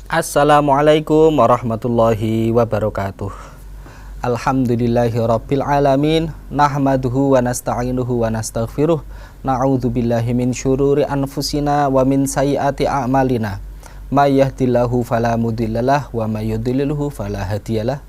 Assalamualaikum warahmatullahi wabarakatuh. Alhamdulillahirabbil alamin, nahmaduhu wa nasta'inuhu wa nastaghfiruh, na'udzubillahi min syururi anfusina wa min sayyiati a'malina. May yahdihillahu fala mudhillalah wa may yudhlilhu fala hadiyalah.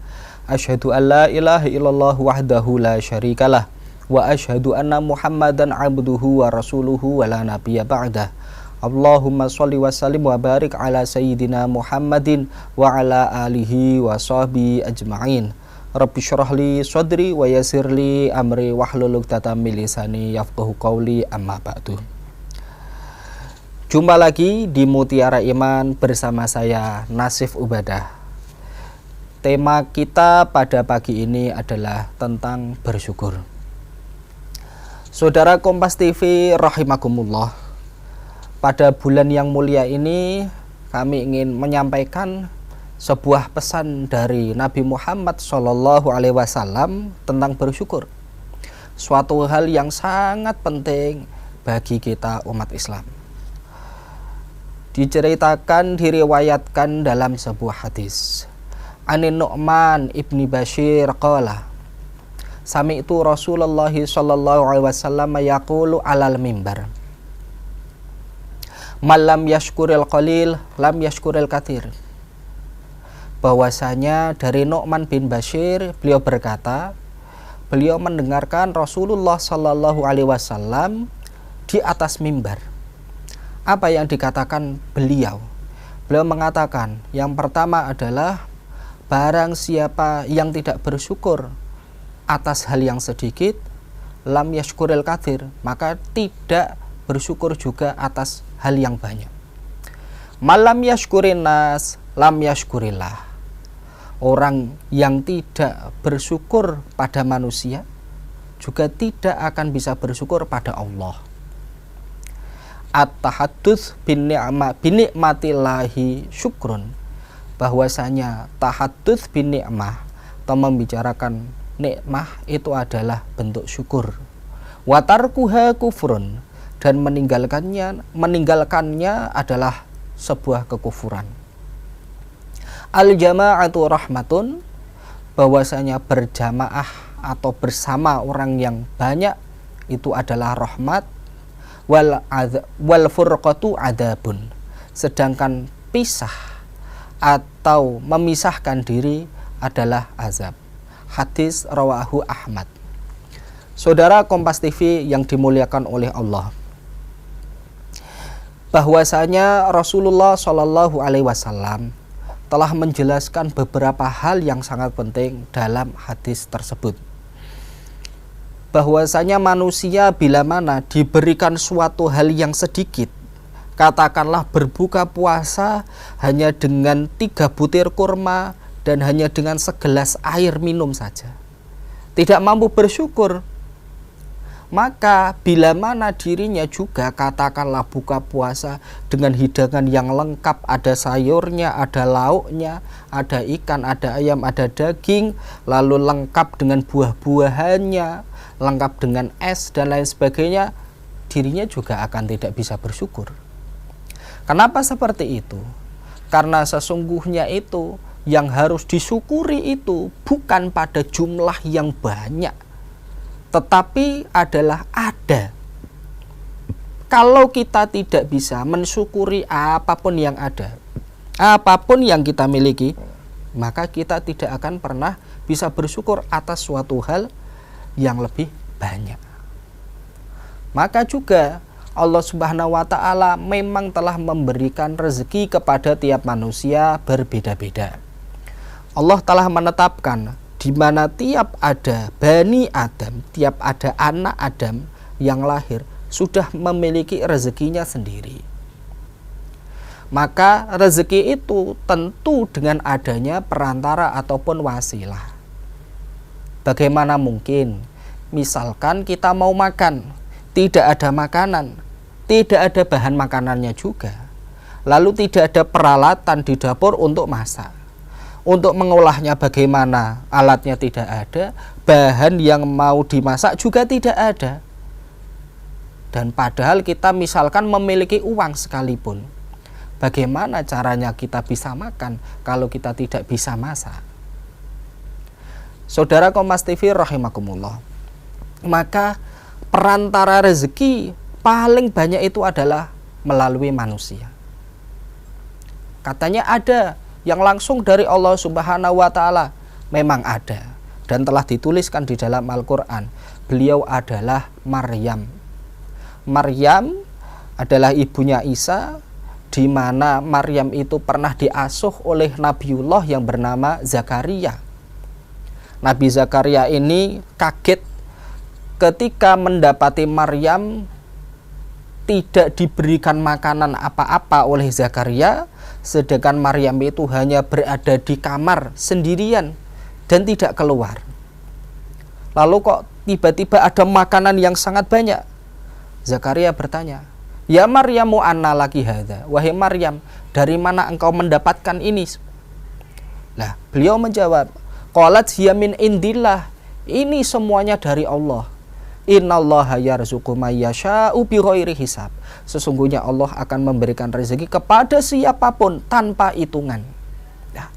Asyhadu an la ilaha illallah wahdahu la syarikalah wa asyhadu anna Muhammadan abduhu wa rasuluhu wa la nabiyya ba'dah. Allahumma sholli wa sallim wa barik ala sayyidina Muhammadin wa ala alihi wa sahbihi ajma'in. Rabbi syrah li sadri wa yassir li amri wahlul 'uqdatam min lisani yafqahu qawli, amma ba'du. Jumpa lagi di Mutiara Iman bersama saya Nasif Ubadah. Tema kita pada pagi ini adalah tentang bersyukur. Saudara Kompas TV rahimakumullah, pada bulan yang mulia ini kami ingin menyampaikan sebuah pesan dari Nabi Muhammad SAW tentang bersyukur. Suatu hal yang sangat penting bagi kita umat Islam. Diceritakan, diriwayatkan dalam sebuah hadis. Anin Nu'man ibni Bashir qala, sami'tu Rasulullah SAW yaqulu alal mimbar, malam yashkuril qalil lam yashkuril kathir. Bahwasanya dari Nu'man bin Bashir, beliau berkata, beliau mendengarkan Rasulullah Sallallahu Alaihi Wasallam di atas mimbar. Apa yang dikatakan beliau? Beliau mengatakan, yang pertama adalah barang siapa yang tidak bersyukur atas hal yang sedikit, lam yashkuril kathir, maka tidak bersyukur juga atas hal yang banyak. Malam yashkurin nas lam yashkurillah. Orang yang tidak bersyukur pada manusia juga tidak akan bisa bersyukur pada Allah. At-tahadduts bin ni'matillahi syukrun. Bahwasanya tahadduts bin ni'mah atau membicarakan nikmah itu adalah bentuk syukur. Wa tarkuha kufrun, dan meninggalkannya adalah sebuah kekufuran. Al-jama'atu rahmatun, bahwasanya berjamaah atau bersama orang yang banyak itu adalah rahmat. Wal furqatu adabun, sedangkan pisah atau memisahkan diri adalah azab. Hadis rawahu Ahmad. Saudara Kompas TV yang dimuliakan oleh Allah, bahwasanya Rasulullah Shallallahu Alaihi Wasallam telah menjelaskan beberapa hal yang sangat penting dalam hadis tersebut. Bahwasanya manusia bila mana diberikan suatu hal yang sedikit, katakanlah berbuka puasa hanya dengan 3 butir kurma dan hanya dengan segelas air minum saja, tidak mampu bersyukur, maka bila mana dirinya juga katakanlah buka puasa dengan hidangan yang lengkap, ada sayurnya, ada lauknya, ada ikan, ada ayam, ada daging, lalu lengkap dengan buah-buahannya, lengkap dengan es dan lain sebagainya, dirinya juga akan tidak bisa bersyukur. Kenapa seperti itu? Karena sesungguhnya itu yang harus disyukuri itu bukan pada jumlah yang banyak, tetapi adalah ada. Kalau kita tidak bisa mensyukuri apapun yang ada, apapun yang kita miliki, maka kita tidak akan pernah bisa bersyukur atas suatu hal yang lebih banyak. Maka juga Allah Subhanahu wa Ta'ala memang telah memberikan rezeki kepada tiap manusia berbeda-beda. Allah telah menetapkan di mana tiap ada Bani Adam, tiap ada anak Adam yang lahir sudah memiliki rezekinya sendiri. Maka rezeki itu tentu dengan adanya perantara ataupun wasilah. Bagaimana mungkin misalkan kita mau makan, tidak ada makanan, tidak ada bahan makanannya juga, lalu tidak ada peralatan di dapur untuk masak. Untuk mengolahnya bagaimana? Alatnya tidak ada, bahan yang mau dimasak juga tidak ada. Dan padahal kita misalkan memiliki uang sekalipun, Bagaimana caranya kita bisa makan kalau kita tidak bisa masak? Saudara Kompas TV rahimakumullah. Maka perantara rezeki paling banyak itu adalah melalui manusia. Katanya ada yang langsung dari Allah Subhanahu wa taala. Memang ada dan telah dituliskan di dalam Al-Qur'an. Beliau adalah Maryam. Maryam adalah ibunya Isa, di mana Maryam itu pernah diasuh oleh Nabiullah yang bernama Zakaria. Nabi Zakaria ini kaget ketika mendapati Maryam tidak diberikan makanan apa-apa oleh Zakaria, sedangkan Maryam itu hanya berada di kamar sendirian dan tidak keluar. Lalu kok tiba-tiba ada makanan yang sangat banyak? Zakaria bertanya, "Ya Maryamu anna laki hadza?" Wahai Maryam, dari mana engkau mendapatkan ini? Nah, beliau menjawab, qalat hiya min indillah. Ini semuanya dari Allah. Innallaha yarzuqu may yasha'u bighairi hisab. Sesungguhnya Allah akan memberikan rezeki kepada siapapun tanpa hitungan. Nah,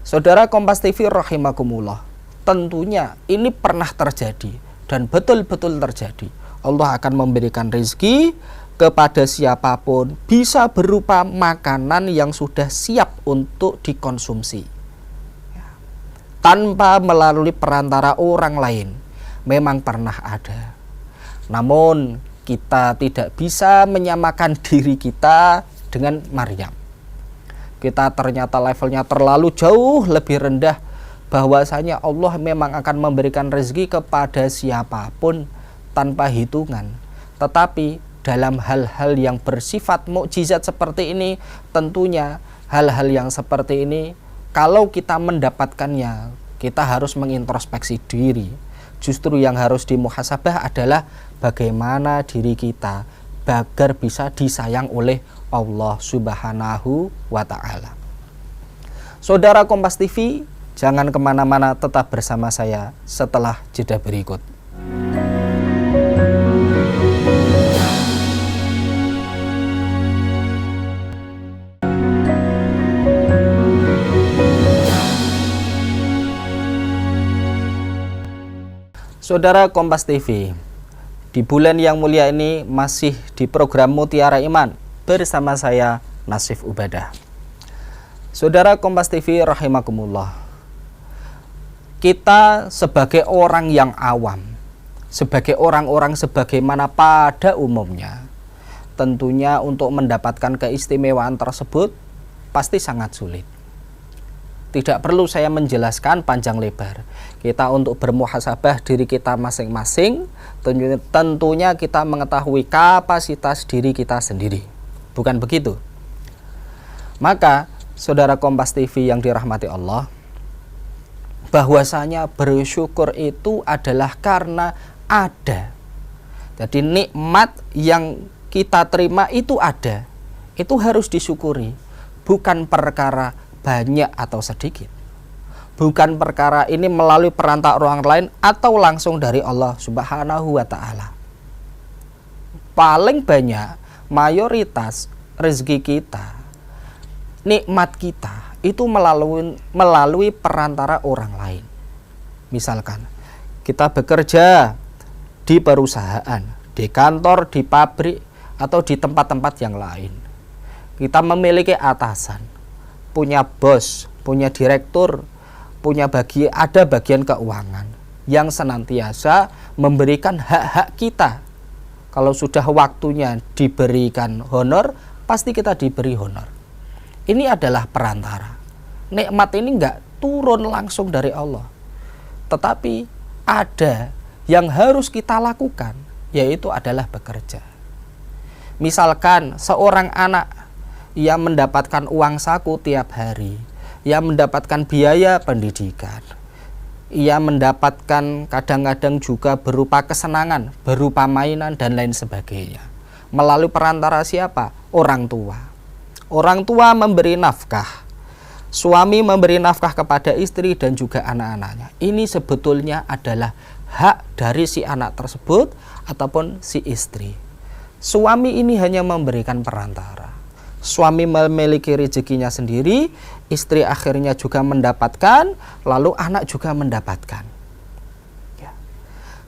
Saudara Kompas TV rahimakumullah, tentunya ini pernah terjadi dan betul-betul terjadi. Allah akan memberikan rezeki kepada siapapun, bisa berupa makanan yang sudah siap untuk dikonsumsi tanpa melalui perantara orang lain. Memang pernah ada, namun kita tidak bisa menyamakan diri kita dengan Maryam. Kita ternyata levelnya terlalu jauh lebih rendah, bahwasanya Allah memang akan memberikan rezeki kepada siapapun tanpa hitungan. Tetapi dalam hal-hal yang bersifat mukjizat seperti ini, tentunya hal-hal yang seperti ini kalau kita mendapatkannya, kita harus mengintrospeksi diri. Justru yang harus dimuhasabah adalah bagaimana diri kita agar bisa disayang oleh Allah Subhanahu wa ta'ala. Saudara Kompas TV, jangan kemana-mana, tetap bersama saya setelah jeda berikut. Saudara Kompas TV, di bulan yang mulia ini masih di program Mutiara Iman bersama saya Nasif Ubadah. Saudara Kompas TV rahimakumullah, kita sebagai orang yang awam, sebagai orang-orang sebagaimana pada umumnya, tentunya untuk mendapatkan keistimewaan tersebut pasti sangat sulit. Tidak perlu saya menjelaskan panjang lebar. Kita untuk bermuhasabah diri kita masing-masing, tentunya kita mengetahui kapasitas diri kita sendiri. Bukan begitu? Maka, saudara Kompas TV yang dirahmati Allah, bahwasanya bersyukur itu adalah karena ada. Jadi nikmat yang kita terima itu ada. Itu harus disyukuri. Bukan perkara banyak atau sedikit, bukan perkara ini melalui perantara orang lain atau langsung dari Allah Subhanahu wa ta'ala. Paling banyak, mayoritas rezeki kita, nikmat kita itu melalui perantara orang lain. Misalkan kita bekerja di perusahaan, di kantor, di pabrik, atau di tempat-tempat yang lain. Kita memiliki atasan, punya bos, punya direktur, ada bagian keuangan yang senantiasa memberikan hak-hak kita. Kalau sudah waktunya diberikan honor, pasti kita diberi honor. Ini adalah perantara. Nikmat ini enggak turun langsung dari Allah, tetapi ada yang harus kita lakukan, yaitu adalah bekerja. Misalkan seorang anak yang mendapatkan uang saku tiap hari, ia mendapatkan biaya pendidikan, ia mendapatkan kadang-kadang juga berupa kesenangan, berupa mainan dan lain sebagainya. Melalui perantara siapa? Orang tua. Orang tua memberi nafkah, suami memberi nafkah kepada istri dan juga anak-anaknya. Ini sebetulnya adalah hak dari si anak tersebut ataupun si istri. Suami ini hanya memberikan perantara. Suami memiliki rezekinya sendiri, istri akhirnya juga mendapatkan, lalu anak juga mendapatkan. Ya.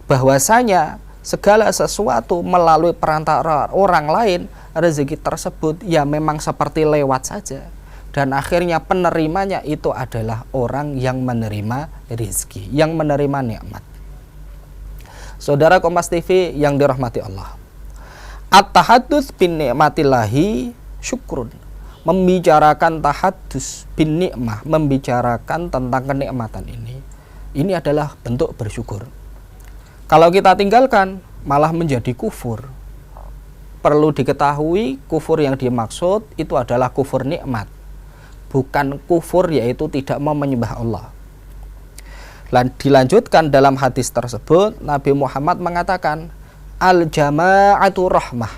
Bahwasanya segala sesuatu melalui perantara orang lain, rezeki tersebut ya memang seperti lewat saja. Dan akhirnya penerimanya itu adalah orang yang menerima rezeki, yang menerima nikmat. Saudara Kompas TV yang dirahmati Allah, at-tahadduts bin ni'matillahi syukrun. Membicarakan tahadus bin nikmah, membicarakan tentang kenikmatan ini adalah bentuk bersyukur. Kalau kita tinggalkan malah menjadi kufur. Perlu diketahui, kufur yang dimaksud itu adalah kufur nikmat, bukan kufur yaitu tidak mau menyembah Allah. Dilanjutkan dalam hadis tersebut, Nabi Muhammad mengatakan, al-jama'atu rahmah,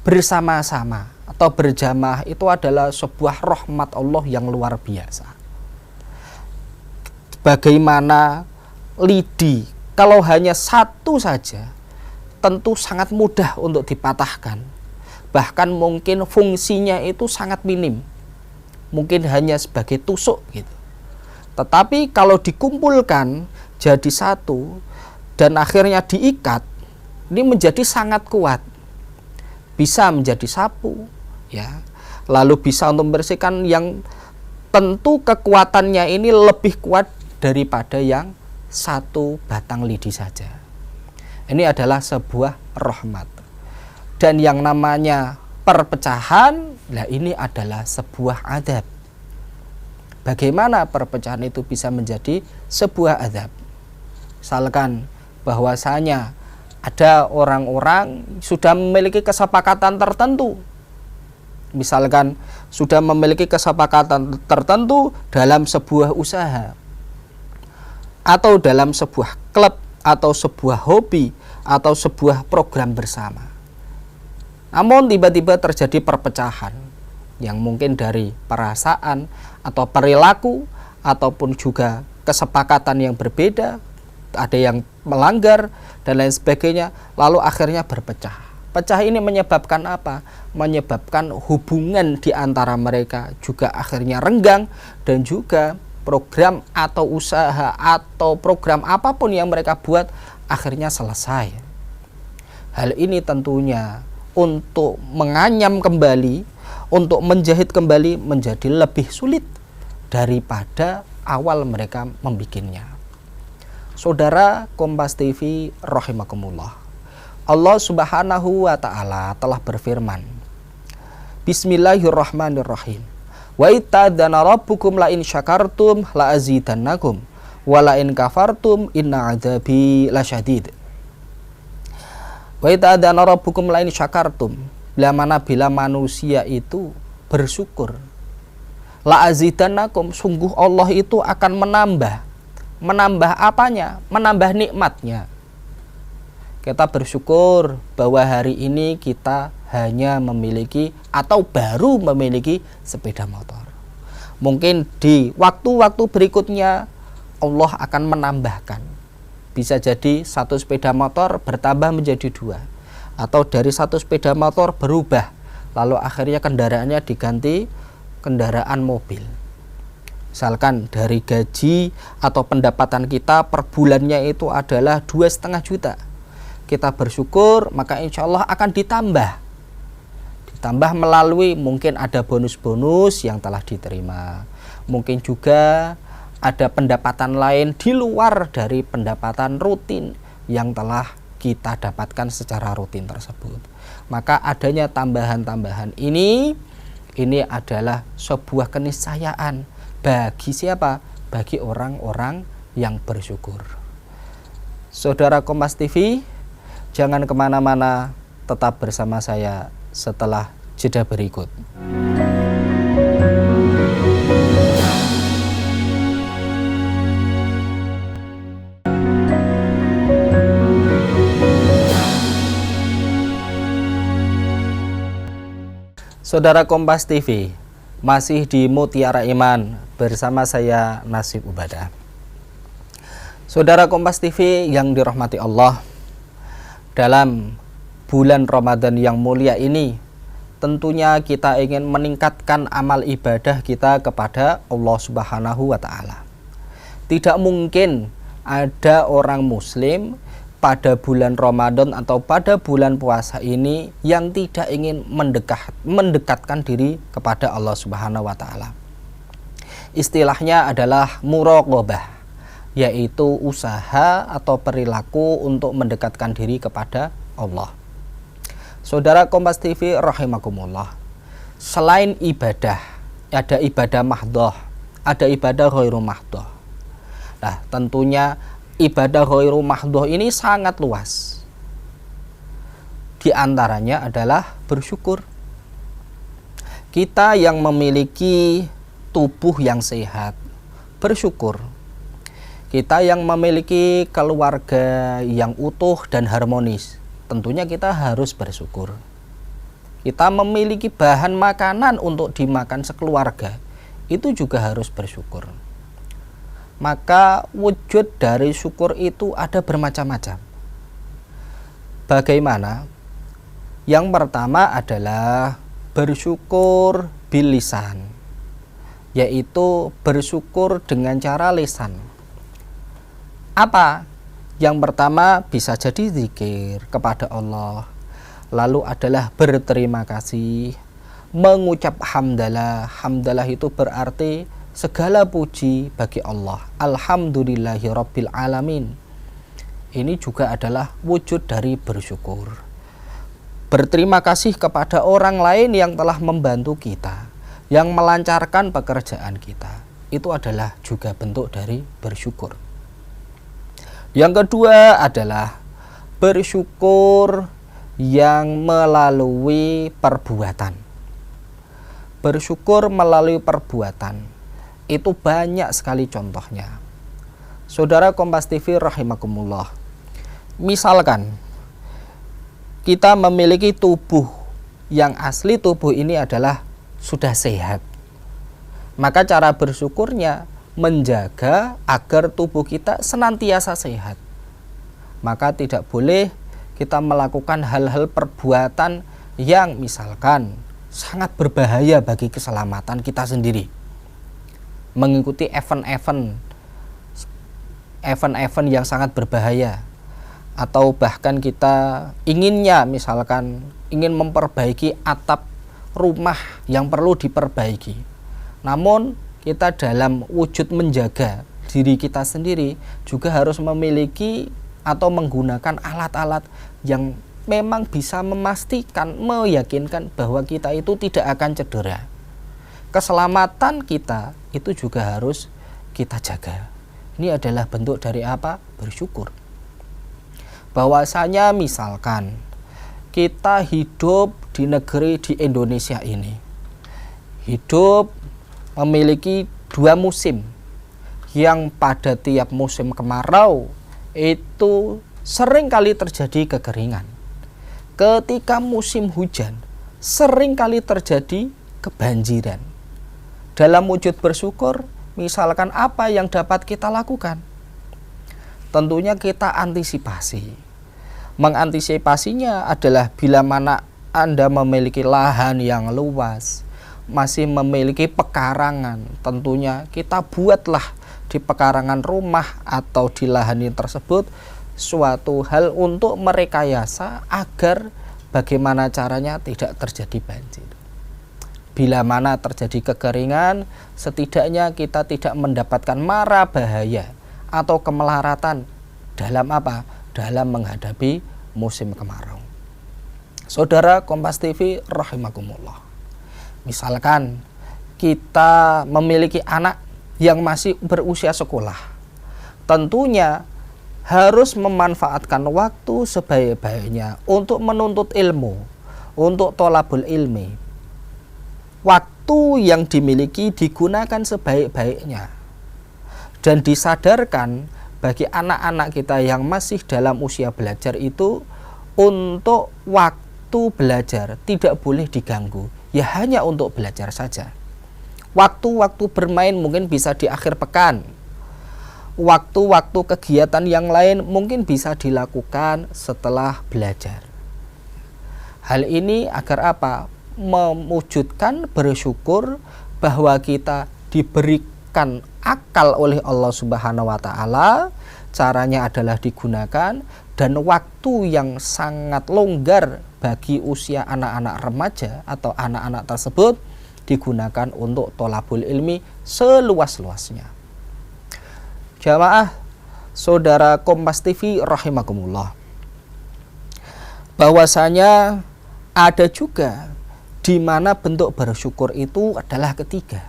bersama-sama atau berjamaah itu adalah sebuah rahmat Allah yang luar biasa. Bagaimana lidi, kalau hanya satu saja tentu sangat mudah untuk dipatahkan. Bahkan mungkin fungsinya itu sangat minim, mungkin hanya sebagai tusuk gitu. Tetapi kalau dikumpulkan jadi satu dan akhirnya diikat, ini menjadi sangat kuat. Bisa menjadi sapu, ya. Lalu bisa untuk membersihkan, yang tentu kekuatannya ini lebih kuat daripada yang satu batang lidi saja. Ini adalah sebuah rahmat. Dan yang namanya perpecahan, nah ini adalah sebuah adab. Bagaimana perpecahan itu bisa menjadi sebuah adab? Misalkan bahwasanya ada orang-orang sudah memiliki kesepakatan tertentu. Misalkan sudah memiliki kesepakatan tertentu dalam sebuah usaha, atau dalam sebuah klub, atau sebuah hobi, atau sebuah program bersama. Namun tiba-tiba terjadi perpecahan yang mungkin dari perasaan atau perilaku ataupun juga kesepakatan yang berbeda, ada yang melanggar dan lain sebagainya, lalu akhirnya berpecah. Pecah ini menyebabkan apa? Menyebabkan hubungan di antara mereka juga akhirnya renggang, dan juga program atau usaha atau program apapun yang mereka buat akhirnya selesai. Hal ini tentunya untuk menganyam kembali, untuk menjahit kembali menjadi lebih sulit daripada awal mereka membikinnya. Saudara Kompas TV rahimakumullah, Allah Subhanahu wa ta'ala telah berfirman, Bismillahirrahmanirrahim, wa itadana rabbukum la in syakartum la azidannakum wa la in kafartum inna adzabi lasyadid. Wa itadana rabbukum la in syakartum, bila manusia itu bersyukur, la azidannakum, sungguh Allah itu akan menambah apanya? Menambah nikmatnya. Kita bersyukur bahwa hari ini kita hanya memiliki atau baru memiliki sepeda motor. Mungkin di waktu-waktu berikutnya Allah akan menambahkan. Bisa jadi satu sepeda motor bertambah menjadi 2, atau dari satu sepeda motor berubah, lalu akhirnya kendaraannya diganti kendaraan mobil. Misalkan dari gaji atau pendapatan kita per bulannya itu adalah 2,5 juta. Kita bersyukur, maka insya Allah akan ditambah melalui mungkin ada bonus-bonus yang telah diterima. Mungkin juga ada pendapatan lain di luar dari pendapatan rutin yang telah kita dapatkan secara rutin tersebut. Maka adanya tambahan-tambahan ini adalah sebuah keniscayaan bagi siapa? Bagi orang-orang yang bersyukur. Saudara Kompas TV, jangan kemana-mana, tetap bersama saya setelah jeda berikut. Saudara Kompas TV, masih di Mutiara Iman bersama saya Nasib Ubadah. Saudara Kompas TV yang dirahmati Allah, dalam bulan Ramadan yang mulia ini tentunya kita ingin meningkatkan amal ibadah kita kepada Allah Subhanahu wa Ta'ala. Tidak mungkin ada orang Muslim pada bulan Ramadan atau pada bulan puasa ini yang tidak ingin mendekatkan diri kepada Allah Subhanahu wa Ta'ala. Istilahnya adalah muraqabah, yaitu usaha atau perilaku untuk mendekatkan diri kepada Allah. Saudara Kompas TV rahimakumullah, selain ibadah, ada ibadah mahdhah, ada ibadah ghairu mahdhah. Nah, tentunya ibadah ghairu mahdhah ini sangat luas. Di antaranya adalah bersyukur. Kita yang memiliki tubuh yang sehat, bersyukur. Kita yang memiliki keluarga yang utuh dan harmonis, tentunya kita harus bersyukur. Kita memiliki bahan makanan untuk dimakan sekeluarga, itu juga harus bersyukur. Maka wujud dari syukur itu ada bermacam-macam. Bagaimana? Yang pertama adalah bersyukur bil lisan, yaitu bersyukur dengan cara lisan. Apa? Yang pertama bisa jadi zikir kepada Allah, lalu adalah berterima kasih, mengucap hamdalah. Hamdalah itu berarti segala puji bagi Allah. Alhamdulillahirabbil alamin. Ini juga adalah wujud dari bersyukur. Berterima kasih kepada orang lain yang telah membantu kita, yang melancarkan pekerjaan kita. Itu adalah juga bentuk dari bersyukur. Yang kedua adalah bersyukur yang melalui perbuatan. Bersyukur melalui perbuatan itu banyak sekali contohnya. Saudara Kompas TV rahimakumullah, misalkan kita memiliki tubuh yang asli, tubuh ini adalah sudah sehat, maka cara bersyukurnya menjaga agar tubuh kita senantiasa sehat. Maka tidak boleh kita melakukan hal-hal perbuatan yang misalkan sangat berbahaya bagi keselamatan kita sendiri. Mengikuti event-event yang sangat berbahaya, atau bahkan kita inginnya misalkan ingin memperbaiki atap rumah yang perlu diperbaiki, namun kita dalam wujud menjaga diri kita sendiri juga harus memiliki atau menggunakan alat-alat yang memang bisa memastikan, meyakinkan bahwa kita itu tidak akan cedera. Keselamatan kita itu juga harus kita jaga. Ini adalah bentuk dari apa? Bersyukur. Bahwasanya misalkan kita hidup di negeri di Indonesia ini, hidup memiliki 2 musim, yang pada tiap musim kemarau itu sering kali terjadi kekeringan. Ketika musim hujan sering kali terjadi kebanjiran. Dalam wujud bersyukur, misalkan apa yang dapat kita lakukan? Tentunya kita antisipasi. Mengantisipasinya adalah bila mana Anda memiliki lahan yang luas, masih memiliki pekarangan, tentunya kita buatlah di pekarangan rumah atau di lahan tersebut suatu hal untuk merekayasa agar bagaimana caranya tidak terjadi banjir. Bila mana terjadi kekeringan, setidaknya kita tidak mendapatkan mara bahaya atau kemelaratan dalam apa? Dalam menghadapi musim kemarau. Saudara Kompas TV rahimakumullah, misalkan kita memiliki anak yang masih berusia sekolah, tentunya harus memanfaatkan waktu sebaik-baiknya untuk menuntut ilmu, untuk tholabul ilmi. Waktu yang dimiliki digunakan sebaik-baiknya, dan disadarkan bagi anak-anak kita yang masih dalam usia belajar itu untuk waktu belajar tidak boleh diganggu. Ya hanya untuk belajar saja. Waktu-waktu bermain mungkin bisa di akhir pekan. Waktu-waktu kegiatan yang lain mungkin bisa dilakukan setelah belajar. Hal ini agar apa? mewujudkan bersyukur bahwa kita diberikan akal oleh Allah Subhanahu wa taala, caranya adalah digunakan, dan waktu yang sangat longgar bagi usia anak-anak remaja atau anak-anak tersebut digunakan untuk tholabul ilmi seluas-luasnya. Jamaah saudara Kompas TV rahimakumullah, bahwasanya ada juga di mana bentuk bersyukur itu adalah ketiga.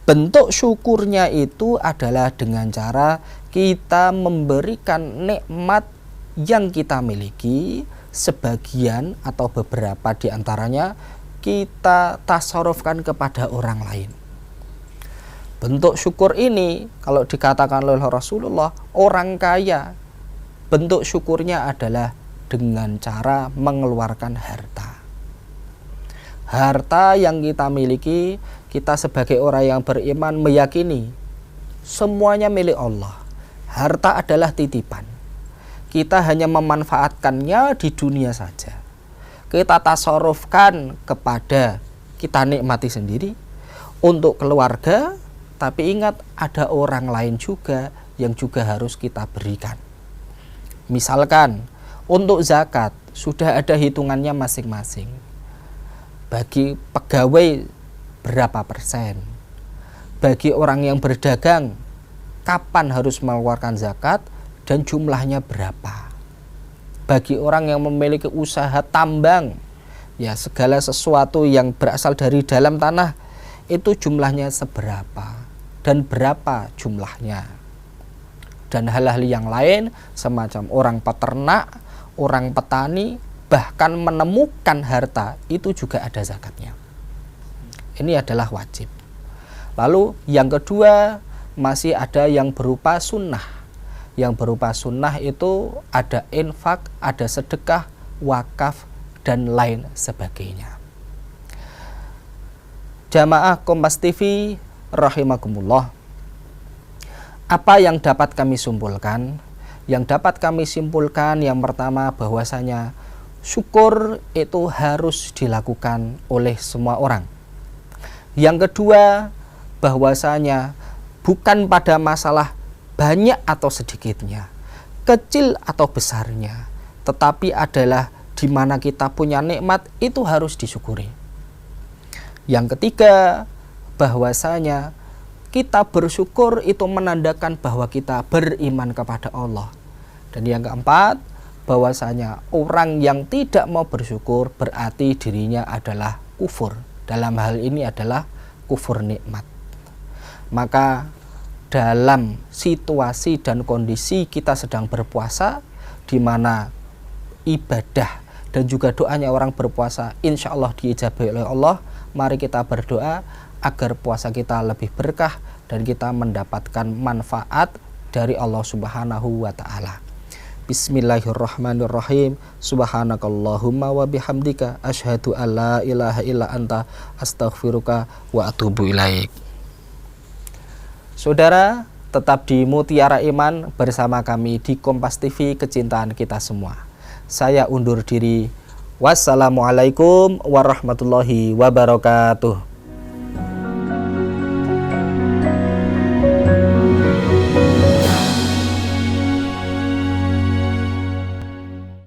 Bentuk syukurnya itu adalah dengan cara kita memberikan nikmat yang kita miliki, sebagian atau beberapa di antaranya kita tasarrufkan kepada orang lain. Bentuk syukur ini kalau dikatakan oleh Rasulullah, orang kaya bentuk syukurnya adalah dengan cara mengeluarkan harta. Harta yang kita miliki, kita sebagai orang yang beriman meyakini semuanya milik Allah. Harta adalah titipan. Kita hanya memanfaatkannya di dunia saja. Kita tasarrufkan kepada, kita nikmati sendiri untuk keluarga, tapi ingat ada orang lain juga yang juga harus kita berikan. Misalkan untuk zakat sudah ada hitungannya masing-masing. Bagi pegawai berapa persen, bagi orang yang berdagang kapan harus mengeluarkan zakat dan jumlahnya berapa, bagi orang yang memiliki usaha tambang, ya segala sesuatu yang berasal dari dalam tanah itu jumlahnya seberapa dan berapa jumlahnya, dan hal-hal yang lain semacam orang peternak, orang petani, bahkan menemukan harta itu juga ada zakatnya. Ini adalah wajib. Lalu yang kedua masih ada yang berupa sunnah. Yang berupa sunnah itu ada infak, ada sedekah, wakaf, dan lain sebagainya. Jamaah Kompas TV rahimakumullah, apa yang dapat kami simpulkan? Yang dapat kami simpulkan yang pertama bahwasanya syukur itu harus dilakukan oleh semua orang. Yang kedua, bahwasanya bukan pada masalah banyak atau sedikitnya, kecil atau besarnya, tetapi adalah di mana kita punya nikmat itu harus disyukuri. Yang ketiga, bahwasanya kita bersyukur itu menandakan bahwa kita beriman kepada Allah. Dan yang keempat, bahwasanya orang yang tidak mau bersyukur berarti dirinya adalah kufur. Dalam hal ini adalah kufur nikmat. Maka dalam situasi dan kondisi kita sedang berpuasa, di mana ibadah dan juga doanya orang berpuasa insya Allah diijabahi oleh Allah, mari kita berdoa agar puasa kita lebih berkah dan kita mendapatkan manfaat dari Allah Subhanahu wa ta'ala. Bismillahirrahmanirrahim. Subhanakallahumma wa bihamdika asyhadu an la ilaha illa anta astaghfiruka wa atubu ilaik. Saudara, tetap di Mutiara Iman bersama kami di Kompas TV kecintaan kita semua. Saya undur diri. Wassalamualaikum warahmatullahi wabarakatuh.